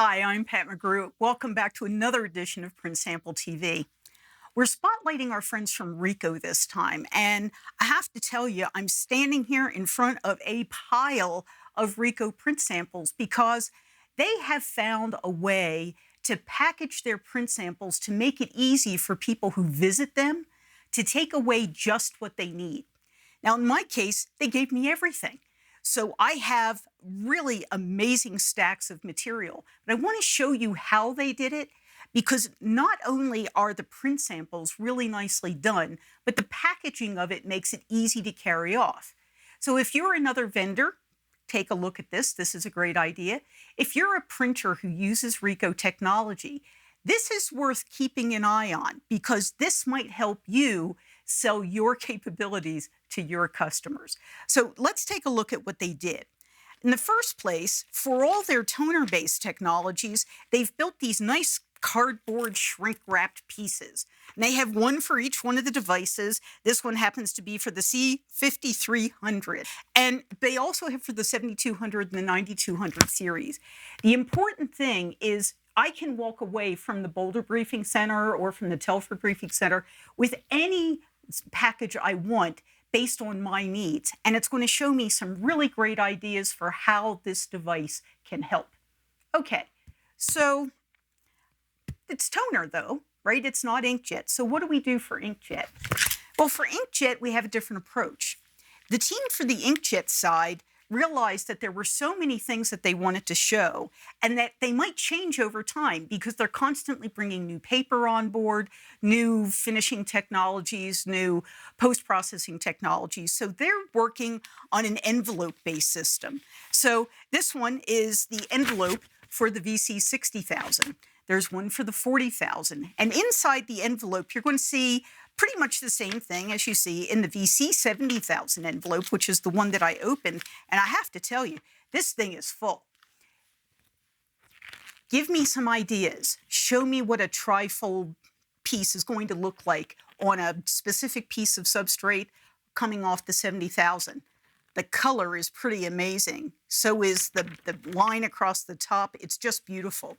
Hi, I'm Pat McGrew. Welcome back to another edition of Print Sample TV. We're spotlighting our friends from Ricoh this time, and I have to tell you, I'm standing here in front of a pile of Ricoh print samples because they have found a way to package their print samples to make it easy for people who visit them to take away just what they need. Now, in my case, they gave me everything. So I have really amazing stacks of material, but I want to show you how they did it because not only are the print samples really nicely done, but the packaging of it makes it easy to carry off. So if you're another vendor, take a look at this. This is a great idea. If you're a printer who uses Ricoh technology, this is worth keeping an eye on because this might help you sell your capabilities to your customers. So let's take a look at what they did. In the first place, for all their toner-based technologies, they've built these nice cardboard shrink-wrapped pieces. And they have one for each one of the devices. This one happens to be for the C5300. And they also have for the 7200 and the 9200 series. The important thing is I can walk away from the Boulder Briefing Center or from the Telford Briefing Center with any package I want based on my needs. And it's going to show me some really great ideas for how this device can help. Okay, so it's toner though, right? It's not inkjet. So what do we do for inkjet? Well, for inkjet, we have a different approach. The team for the inkjet side realized that there were so many things that they wanted to show and that they might change over time because they're constantly bringing new paper on board, new finishing technologies, new post-processing technologies. So they're working on an envelope-based system. So this one is the envelope for the VC 60,000. There's one for the 40,000. And inside the envelope, you're going to see pretty much the same thing as you see in the VC 70,000 envelope, which is the one that I opened. And I have to tell you, this thing is full. Give me some ideas. Show me what a trifold piece is going to look like on a specific piece of substrate coming off the 70,000. The color is pretty amazing. So is the line across the top. It's just beautiful.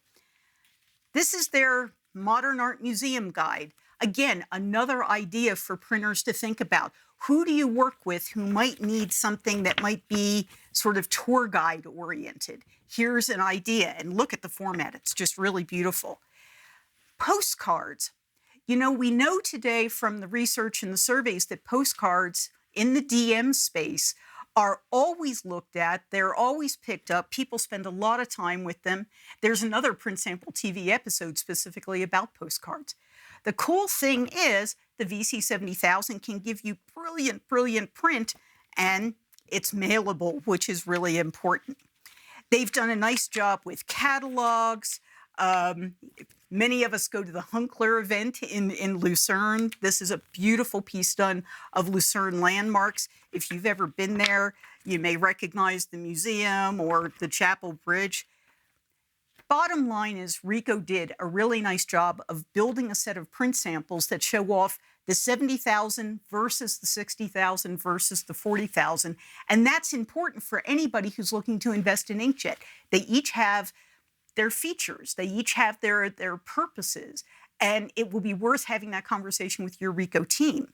This is their Modern Art Museum Guide. Again, another idea for printers to think about. Who do you work with who might need something that might be sort of tour guide oriented? Here's an idea, and look at the format. It's just really beautiful. Postcards. You know, we know today from the research and the surveys that postcards in the DM space are always looked at. They're always picked up. People spend a lot of time with them. There's another Print Sample TV episode specifically about postcards. The cool thing is the VC 70,000 can give you brilliant, brilliant print, and it's mailable, which is really important. They've done a nice job with catalogs. Many of us go to the Hunkeler event in Lucerne. This is a beautiful piece done of Lucerne landmarks. If you've ever been there, you may recognize the museum or the Chapel Bridge. Bottom line is Ricoh did a really nice job of building a set of print samples that show off the 70,000 versus the 60,000 versus the 40,000. And that's important for anybody who's looking to invest in inkjet. They each have their features. They each have their purposes. And it will be worth having that conversation with your Ricoh team.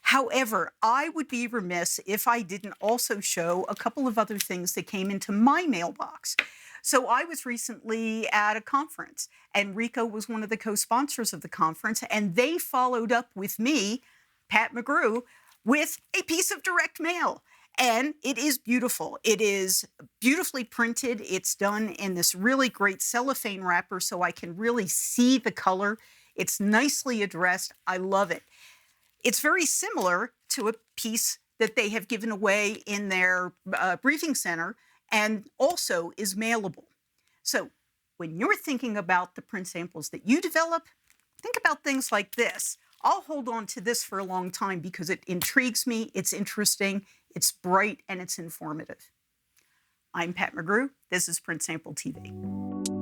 However, I would be remiss if I didn't also show a couple of other things that came into my mailbox. So I was recently at a conference, and Ricoh was one of the co-sponsors of the conference, and they followed up with me, Pat McGrew, with a piece of direct mail. And it is beautiful. It is beautifully printed. It's done in this really great cellophane wrapper so I can really see the color. It's nicely addressed. I love it. It's very similar to a piece that they have given away in their briefing center and also is mailable. So when you're thinking about the print samples that you develop, think about things like this. I'll hold on to this for a long time because it intrigues me, it's interesting, it's bright, and it's informative. I'm Pat McGrew. This is Print Sample TV.